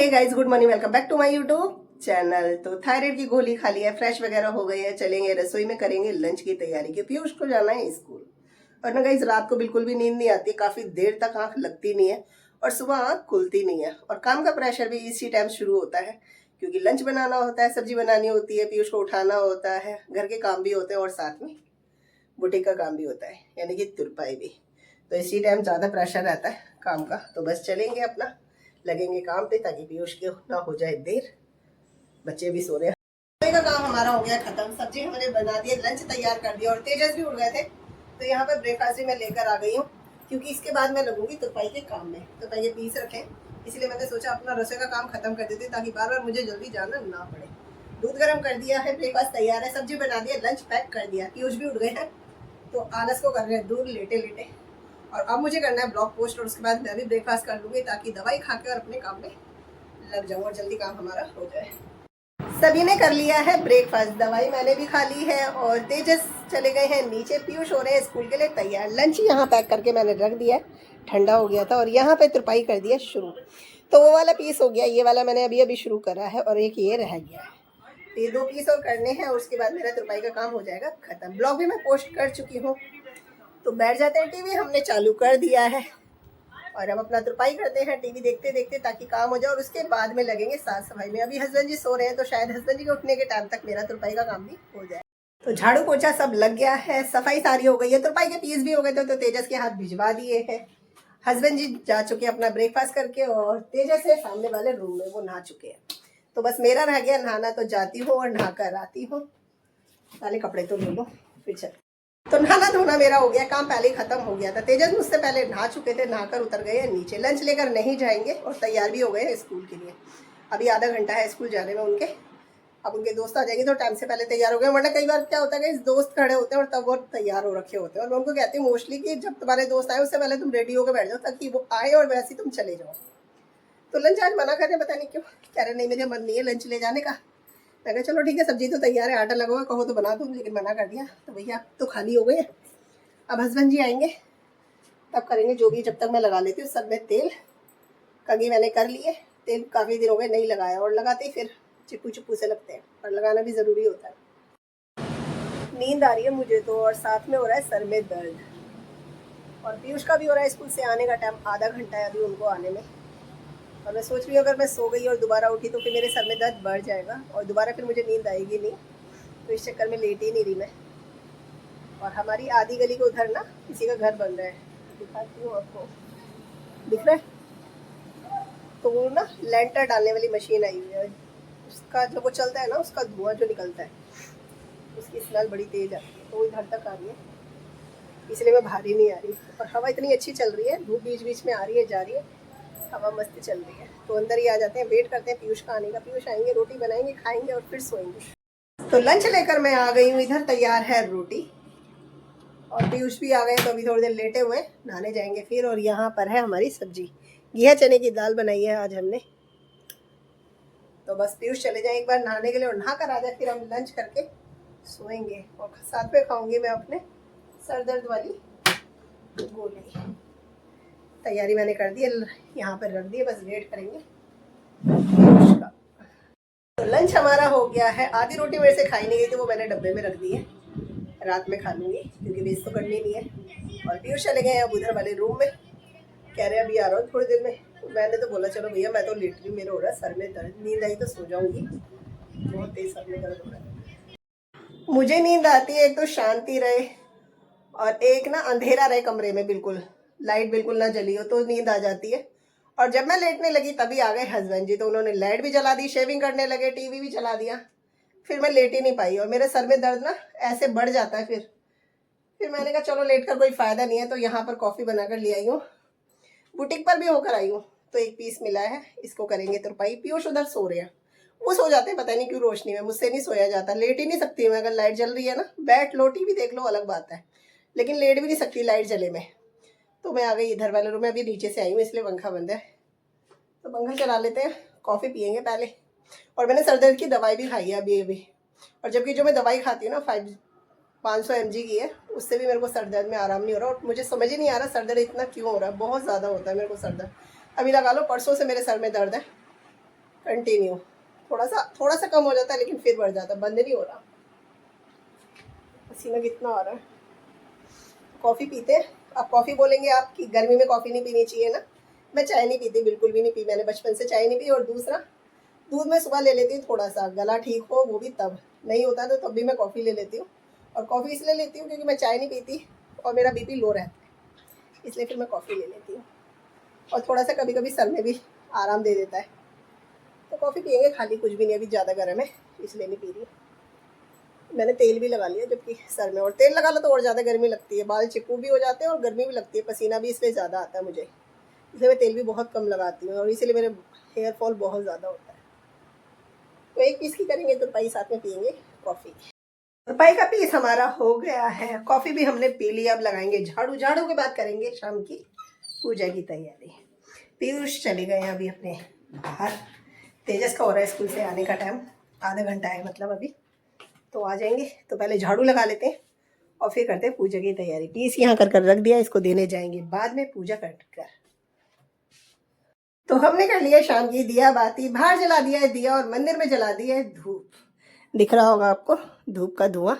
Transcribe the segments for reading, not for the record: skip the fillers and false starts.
Hey guys, good morning, welcome back to my YouTube channel. तो thyroid की गोली खा ली है, फ्रेश वगैरह हो गई है, चलेंगे रसोई में, करेंगे लंच की तैयारी की। पीयूष को जाना है स्कूल। और ना गाइस, रात को बिल्कुल भी नींद नहीं आती, काफी देर तक आंख लगती नहीं है और सुबह आंख खुलती नहीं है। और काम का प्रेशर भी इसी टाइम शुरू होता है, क्योंकि लंच बनाना होता है, सब्जी बनानी होती है, पीयूष को उठाना होता है, घर के काम भी होते हैं और साथ में बुटीक का काम भी होता है, यानी कि तुरपाई भी। तो इसी टाइम ज़्यादा प्रेशर रहता है काम का। तो बस चलेंगे अपना, लगेंगे काम पे, ताकि पीयूष के ना हो जाए देर। बच्चे भी सो रहे हैं। सुबह का काम हमारा हो गया खत्म, सब्जी हमने बना दी, लंच तैयार कर दिया और तेजस भी उड़ गए थे। तो यहाँ पर ब्रेकफास्ट भी मैं लेकर आ गई हूँ, क्योंकि इसके बाद मैं लगूंगी तुरपाई के काम में। तुरपाई के पीस रखे, इसलिए मैंने सोचा अपना रसोई का काम खत्म कर देती, ताकि बार बार मुझे जल्दी जाना ना पड़े। दूध गर्म कर दिया है, ब्रेकफास्ट तैयार है, सब्जी बना दिया, लंच पैक कर दिया। पीयूष भी उड़ गए हैं, तो आलस को कर रहे हैं दूर लेटे लेटे। और अब मुझे करना है ब्लॉग पोस्ट, और उसके बाद मैं भी ब्रेकफास्ट कर लूँगी, ताकि दवाई खा के और अपने काम में लग जाऊँ और जल्दी काम हमारा हो जाए। सभी ने कर लिया है ब्रेकफास्ट, दवाई मैंने भी खा ली है और तेजस चले गए हैं नीचे। पीयूष हो रहे हैं स्कूल के लिए तैयार। लंच यहाँ पैक करके मैंने रख दिया है, ठंडा हो गया था। और यहाँ पे तुरपाई कर दिया शुरू। तो वो वाला पीस हो गया, ये वाला मैंने अभी अभी शुरू करा है, और एक ये रह गया है। तो ये 2 पीस और करने हैं, और उसके बाद मेरा तुरपाई का काम हो जाएगा खत्म। ब्लॉग भी मैं पोस्ट कर चुकी हूँ। तो बैठ जाते हैं, टीवी हमने चालू कर दिया है और अब अपना तुरपाई करते हैं टीवी देखते देखते, ताकि काम हो जाए। और उसके बाद में लगेंगे साफ सफाई में। अभी हस्बैंड जी सो रहे हैं, तो शायद हस्बैंड जी के उठने के टाइम तक मेरा तुरपाई का काम भी हो जाए। तो झाड़ू पोछा सब लग गया है, सफाई सारी हो गई है, तुरपाई के पीस भी हो गए थे, तो तेजस के हाथ भिजवा दिए हैं। हस्बैंड जी जा चुके हैं अपना ब्रेकफास्ट करके, और तेजस है सामने वाले रूम में, वो नहा चुके हैं। तो बस मेरा रह गया नहाना, तो जाती हूँ और नहा कर आती हूँ। पहले कपड़े तो ले लो, फिर चल। तो नहाना धोना मेरा हो गया, काम पहले ही खत्म हो गया था। तेजस मुझसे पहले नहा चुके थे, नहाकर उतर गए हैं नीचे। लंच लेकर नहीं जाएंगे और तैयार भी हो गए हैं स्कूल के लिए। अभी आधा घंटा है स्कूल जाने में उनके। अब उनके दोस्त आ जाएंगे तो टाइम से पहले तैयार हो गए, वरना कई बार क्या होता है कि दोस्त खड़े होते हैं और तब वो तैयार हो रखे होते हैं। और मैं उनको कहती हूँ मोस्टली कि जब तुम्हारे दोस्त आए उससे पहले तुम रेडी होकर बैठ जाओ, ताकि वो आए और वैसे तुम चले जाओ। तो लंच आज मना कर रहे, पता नहीं क्यों। कह रहे नहीं, मुझे मन नहीं है लंच ले जाने का। मैं कहा चलो ठीक है, सब्जी तो तैयार है, आटा लगा हुआ, कहो तो बना दूँ, लेकिन मना कर दिया। तो भैया तो खाली हो गए। अब हस्बैंड जी आएंगे तब करेंगे जो भी। जब तक मैं लगा लेती हूँ सब में तेल। कंघी मैंने कर ली है, तेल काफ़ी दिन हो गए नहीं लगाया, और लगाते ही फिर चिप्पू चिप्पू से लगते हैं, और लगाना भी ज़रूरी होता है। नींद आ रही है मुझे तो, और साथ में हो रहा है सर में दर्द। और पीयूष का भी हो रहा है, स्कूल से आने का टाइम आधा घंटा है अभी उनको आने में। और मैं सोच रही हूँ अगर मैं सो गई और दोबारा उठी तो फिर मेरे सर में दर्द बढ़ जाएगा, और दोबारा फिर मुझे नींद आएगी नहीं। तो इस चक्कर में लेट ही नहीं रही मैं। और हमारी आधी गली के उधर ना किसी का घर बन रहा है, दिखाती हूँ आपको, दिख रहा है। तो वो ना लेंटर डालने वाली मशीन आई हुई है, उसका जब वो चलता है ना, उसका धुआं जो निकलता है, उसकी स्मेल बड़ी तेज़ आती है। तो वो इधर तक आ रही है, इसलिए मैं बाहर ही नहीं आ रही। और हवा इतनी अच्छी चल रही है, धूप बीच बीच में आ रही है जा रही है, हवा मस्त चल रही है। तो अंदर ही आ जाते हैं, वेट करते हैं पीयूष का आने का। पीयूष आएंगे, रोटी बनाएंगे, खाएंगे और फिर सोएंगे। तो लंच लेकर मैं आ गई हूँ इधर, तैयार है रोटी। और पीयूष भी आ गए, तो अभी थोड़ी देर लेटे हुए, नहाने जाएंगे फिर। और यहाँ पर है हमारी सब्जी, घिया चने की दाल बनाई है आज हमने। तो बस पीयूष चले जाए एक बार नहाने के लिए, और नहा कर आ जाए, फिर हम लंच करके सोएंगे। और साथ में खाऊंगी मैं अपने सर दर्द वाली गोली। तैयारी मैंने कर दी है, यहाँ पर रख दी है, बस वेट करेंगे पीयूष का। तो लंच हमारा हो गया है। आधी रोटी मेरे से खाई नहीं गई थी, वो मैंने डब्बे में रख दी है, रात में खा लूँगी, क्योंकि वेस्ट तो करनी नहीं है। और पीयूष चले गए अब उधर वाले रूम में, कह रहे अभी आ रहा हूँ थोड़ी देर में। मैंने तो बोला चलो भैया, मैं तो लेट रही हूँ, मेरा हो रहा है सर में दर्द, नींद आई तो सो जाऊँगी, बहुत तेज सर में दर्द हो रहा है। मुझे नींद आती है, एक तो शांति रहे, और एक ना अंधेरा रहे कमरे में, बिल्कुल लाइट बिल्कुल ना जली हो, तो नींद आ जाती है। और जब मैं लेटने लगी तभी आ गए हस्बैंड जी, तो उन्होंने लाइट भी जला दी, शेविंग करने लगे, टीवी भी चला दिया। फिर मैं लेट ही नहीं पाई, और मेरे सर में दर्द ना ऐसे बढ़ जाता है। फिर मैंने कहा चलो लेट कर कोई फ़ायदा नहीं है, तो यहाँ पर कॉफ़ी बनाकर ले आई हूँ। बुटीक पर भी होकर आई हूँ, तो एक पीस मिला है, इसको करेंगे तुरपाई। पीयूष उधर सो रहे हैं, वो सो जाते हैं, पता नहीं क्यों रोशनी में, मुझसे नहीं सोया जाता, लेट ही नहीं सकती मैं। अगर लाइट जल रही है ना, बैठ लो टीवी देख लो अलग बात है, लेकिन लेट भी नहीं सकती लाइट जले में। तो मैं आ गई इधर वाले रूम में, अभी नीचे से आई हूँ इसलिए पंखा बंद है। तो पंखा चला लेते हैं, कॉफ़ी पियेंगे पहले। और मैंने सर दर्द की दवाई भी खाई है अभी। और जबकि जो मैं दवाई खाती हूँ ना 500 mg की है, उससे भी मेरे को सर दर्द में आराम नहीं हो रहा। और मुझे समझ ही नहीं आ रहा सर दर्द इतना क्यों हो रहा है, बहुत ज़्यादा होता है मेरे को सर दर्द। अभी लगा लो परसों से मेरे सर में दर्द है, कंटिन्यू। थोड़ा सा कम हो जाता है लेकिन फिर बढ़ जाता है, बंद नहीं हो रहा। पसीना कितना आ रहा है। कॉफ़ी पीते हैं। अब कॉफ़ी बोलेंगे आप कि गर्मी में कॉफ़ी नहीं पीनी चाहिए ना। मैं चाय नहीं पीती, बिल्कुल भी नहीं पी, मैंने बचपन से चाय नहीं पी। और दूसरा, दूध मैं सुबह ले लेती हूँ थोड़ा सा, गला ठीक हो, वो भी तब नहीं होता तो तब भी मैं कॉफ़ी ले लेती हूँ। और कॉफ़ी इसलिए लेती हूँ क्योंकि मैं चाय नहीं पीती और मेरा बीपी लो रहता है, इसलिए फिर मैं कॉफ़ी ले लेती हूँ। और थोड़ा सा कभी कभी सर में भी आराम दे देता है, तो कॉफ़ी पियेंगे। खाली कुछ भी नहीं, अभी ज़्यादा गर्म है इसलिए नहीं पी रही। मैंने तेल भी लगा लिया जबकि सर में, और तेल लगा लो तो और ज़्यादा गर्मी लगती है, बाल चिपकू भी हो जाते हैं और गर्मी भी लगती है, पसीना भी इसलिए ज़्यादा आता है मुझे, इसलिए मैं तेल भी बहुत कम लगाती हूँ और इसीलिए मेरे हेयर फॉल बहुत ज़्यादा होता है। तो एक पीस की करेंगे तुरपाई, साथ में पियेंगे कॉफ़ी। तुरपाई का पीस हमारा हो गया है, कॉफ़ी भी हमने पी ली। अब लगाएंगे झाड़ू, झाड़ू के बाद करेंगे शाम की पूजा की तैयारी। पीयूष चले गए हैं अभी अपने बाहर, तेजस का हो रहा है स्कूल से आने का टाइम, आधा घंटा है मतलब अभी, तो आ जाएंगे। तो पहले झाड़ू लगा लेते हैं और फिर करते हैं पूजा की तैयारी। पीस यहाँ कर रख दिया, इसको देने जाएंगे बाद में पूजा कर। तो हमने कर लिया शाम की दिया बाती, बाहर जला दिया है दिया और मंदिर में जला दिया है धूप, दिख रहा होगा आपको धूप का धुआं।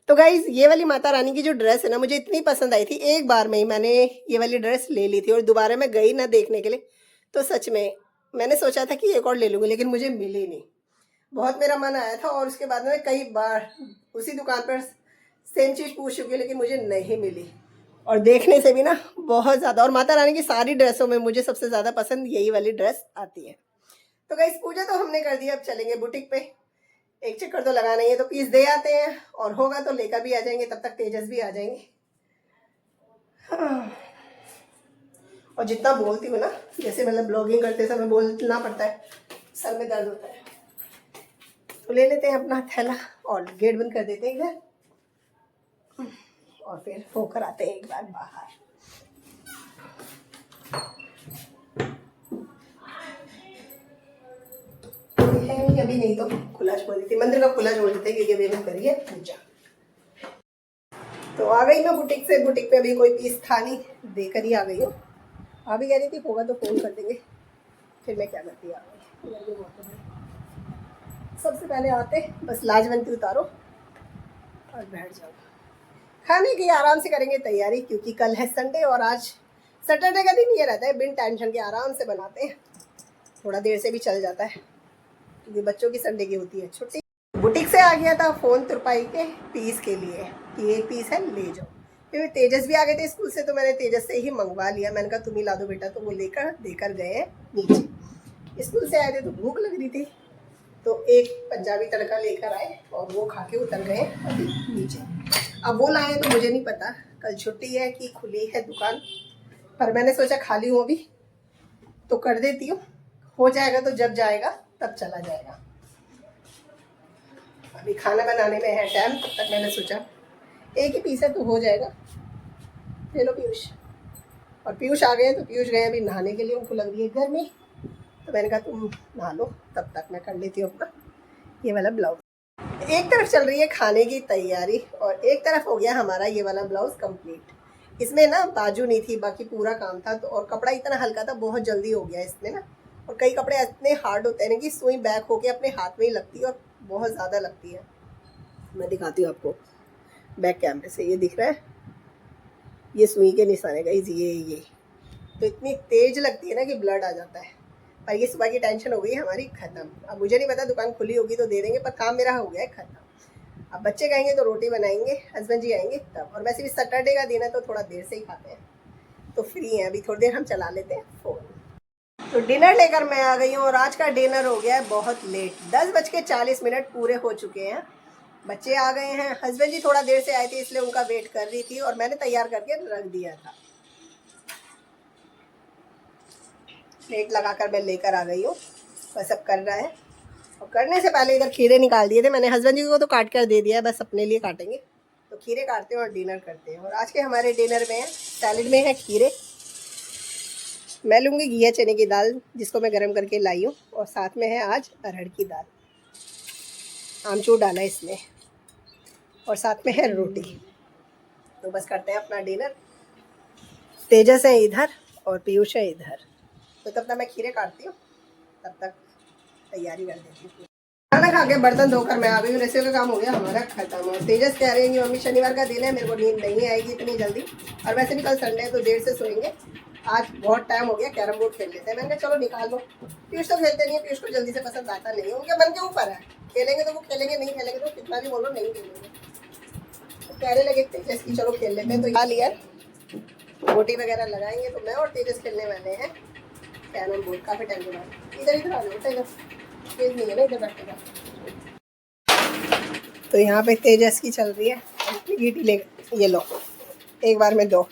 तो गाइज ये वाली माता रानी की जो ड्रेस है ना, मुझे इतनी पसंद आई थी, एक बार में ही मैंने ये वाली ड्रेस ले ली थी और दोबारा मैं गई ना देखने के लिए। तो सच में मैंने सोचा था कि एक और ले लूँगी लेकिन मुझे मिली नहीं। बहुत मेरा मन आया था और उसके बाद में कई बार उसी दुकान पर सेम चीज़ पूछ चुकी लेकिन मुझे नहीं मिली। और देखने से भी ना बहुत ज़्यादा, और माता रानी की सारी ड्रेसों में मुझे सबसे ज़्यादा पसंद यही वाली ड्रेस आती है। तो गाइस पूजा तो हमने कर दी, अब चलेंगे बुटीक पे, एक चक्कर तो लगाना ही है, तो पीस दे आते हैं और होगा तो लेकर भी आ जाएंगे, तब तक तेजस भी आ जाएंगे। हाँ। और जितना बोलती हूँ ना, जैसे मतलब ब्लॉगिंग करते समय बोलना पड़ता है, सर में दर्द होता है। तो ले लेते हैं अपना थैला और गेट बंद कर देते हैं इधर, और फिर होकर आते हैं एक बार बाहर। है अभी नहीं तो खुला छोड़ देती, मंदिर का खुला छोड़ देते क्योंकि अभी हम करिए पूजा। तो आ गई मैं बुटीक से, बुटीक पे अभी कोई पीस था नहीं, देकर ही आ गई हूँ। अभी कह रही थी होगा तो फोन कर देंगे, फिर मैं क्या करती आ गई। सबसे पहले आते बस लाजवंती उतारो और बैठ जाओ, खाने की आराम से करेंगे तैयारी क्योंकि कल है संडे और आज सैटरडे का दिन ये रहता है बिन टेंशन के आराम से बनाते हैं, थोड़ा देर से भी चल जाता है क्योंकि बच्चों की संडे की होती है छुट्टी। बुटीक से आ गया था फ़ोन तुरपाई के पीस के लिए कि एक पीस है ले जाओ, फिर तेजस भी आ गए थे स्कूल से तो मैंने तेजस से ही मंगवा लिया। मैंने कहा तुम ही ला दो बेटा, तो वो देकर गए हैं नीचे। स्कूल से आए थे तो भूख लग रही थी तो एक पंजाबी तड़का लेकर आए और वो खा के उतर गए अभी नीचे। अब वो लाए तो मुझे नहीं पता कल छुट्टी है कि खुली है दुकान, पर मैंने सोचा खाली हूँ अभी तो कर देती हूँ, हो जाएगा तो जब जाएगा तब चला जाएगा। अभी खाना बनाने में है टाइम, तब तक मैंने सोचा एक ही पीस है तो हो जाएगा। ले लो पीयूष, और पीयूष आ गए तो पीयूष गए अभी नहाने के लिए, उनको लग रही है गर्मी, तो मैंने कहा तुम नहा लो तब तक मैं कर लेती हूँ अपना ये वाला ब्लाउज। एक तरफ चल रही है खाने की तैयारी और एक तरफ हो गया हमारा ये वाला ब्लाउज कंप्लीट। इसमें ना बाजू नहीं थी, बाकी पूरा काम था, तो और कपड़ा इतना हल्का था बहुत जल्दी हो गया इसमें ना। और कई कपड़े इतने हार्ड होते हैं ना कि सुई बैक होके अपने हाथ में ही लगती है और बहुत ज़्यादा लगती है। मैं दिखाती हूँ आपको बैक कैमरे से, ये दिख रहा है, ये सुई के निशान है गाइस, ये तो इतनी तेज लगती है ना कि ब्लड आ जाता है। पर ये सुबह की टेंशन हो गई हमारी ख़त्म। अब मुझे नहीं पता दुकान खुली होगी तो दे देंगे, पर काम मेरा हो गया है ख़त्म। अब बच्चे कहेंगे तो रोटी बनाएंगे, हस्बैंड जी आएंगे तब, और वैसे भी सैटरडे का दिन है तो थोड़ा देर से ही खाते हैं, तो फ्री हैं अभी, थोड़ी देर हम चला लेते हैं फ़ोन। तो डिनर लेकर मैं आ गई हूँ और आज का डिनर हो गया है बहुत लेट, 10:40 पूरे हो चुके हैं। बच्चे आ गए हैं, हस्बैंड जी थोड़ा देर से आए थे इसलिए उनका वेट कर रही थी और मैंने तैयार करके रख दिया था। प्लेट लगाकर मैं लेकर आ गई हूँ, बस अब कर रहा है। और करने से पहले इधर खीरे निकाल दिए थे मैंने, हस्बैंड जी को तो काट कर दे दिया है, बस अपने लिए काटेंगे। तो खीरे काटते हैं और डिनर करते हैं। और आज के हमारे डिनर में है, सैलेड में है खीरे, मैं लूँगी घिया चने की दाल जिसको मैं गर्म करके लाई हूँ, और साथ में है आज अरहर की दाल, आमचूर डाला है इसमें, और साथ में है रोटी। तो बस करते हैं अपना डिनर। तेजस है इधर और पीयूष है इधर, तो तब तक मैं खीरे काटती हूँ, तब तक तैयारी कर देती हूँ। खाना खा के बर्तन धोकर मैं आ गई हूँ। रेसिपी का काम हो गया हमारा खत्म। और तेजस कह रहे हैं कि मम्मी शनिवार का दिन है, मेरे को नींद नहीं आएगी इतनी जल्दी, और वैसे भी कल संडे है तो देर से सोएंगे, आज बहुत टाइम हो गया, कैरम बोर्ड खेल लेते हैं। मैंने कहा चलो निकाल लो। पीयूष तो खेलते नहीं है, पीयूष को जल्दी से पसंद आता नहीं है, उनके मन के ऊपर है, खेलेंगे तो वो खेलेंगे, नहीं खेलेंगे तो कितना भी बोलो नहीं खेलेंगे। तो कहने लगे तेजस की चलो खेल लेते हैं, तो यहाँ लिया गोटी वगैरह लगाएंगे। तो मैं और तेजस खेलने वाले हैं कैरम बोर्ड काफ़ी टाइम के बाद। इधर इधर आ जाओ, तेजस तेज नहीं है ना इधर बैठेगा। तो यहाँ पे तेजस की चल रही है, गीटी ले, ये लो एक बार में 2,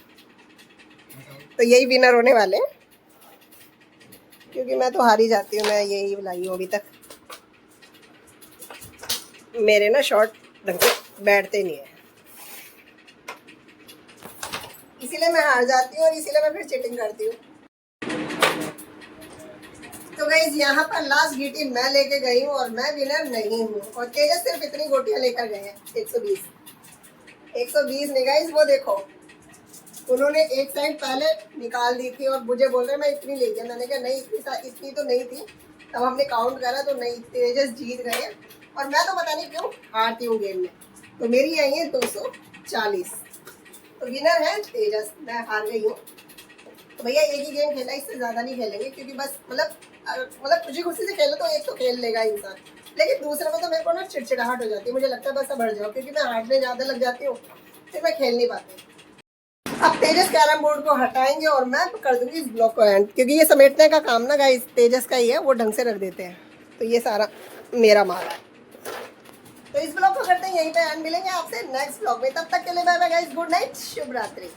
तो यही विनर होने वाले हैं, क्योंकि मैं तो हार ही जाती हूँ। मैं यही लाई हूँ अभी तक, मेरे ना शॉट ढंग से बैठते नहीं है, इसीलिए मैं हार जाती हूँ और इसीलिए मैं फिर चीटिंग करती हूँ। तो गाइस यहाँ पर लास्ट गीटी मैं लेके गई हूँ और मैं विनर नहीं हूँ, और तेजस सिर्फ इतनी गोटियाँ लेकर गए हैं, 120 नहीं गाइस, वो देखो उन्होंने एक साइड पहले निकाल दी थी और मुझे बोल रहे मैं इतनी ले गया। मैंने कहा नहीं इतनी तो नहीं थी, तब हमने काउंट करा तो नहीं, तेजस जीत गए और मैं तो पता नहीं क्यों हारती हूँ गेम में। तो मेरी आई है 240, तो विनर है तेजस, मैं हार गई हूँ। तो भैया एक ही गेम खेला, इससे ज़्यादा नहीं खेलेंगे, क्योंकि बस मतलब खुशी से खेलो तो एक तो खेल लेगा इंसान, लेकिन दूसरे में तो मेरे को ना चिड़चिड़ाहट हो जाती है, मुझे लगता है बस अब बढ़ जाओ, क्योंकि मैं हारने ज़्यादा लग जाती हूँ, फिर मैं खेल नहीं पाती। अब तेजस कैरम बोर्ड को हटाएंगे और मैं कर दूंगी इस ब्लॉक को एंड, क्योंकि ये समेटने का काम ना गाइस तेजस का ही है, वो ढंग से रख देते हैं, तो ये सारा मेरा माल है। तो इस ब्लॉग को करते हैं यहीं पे एंड, मिलेंगे आपसे नेक्स्ट ब्लॉग में, तब तक के लिए bye bye guys, good night, शुभ रात्रि।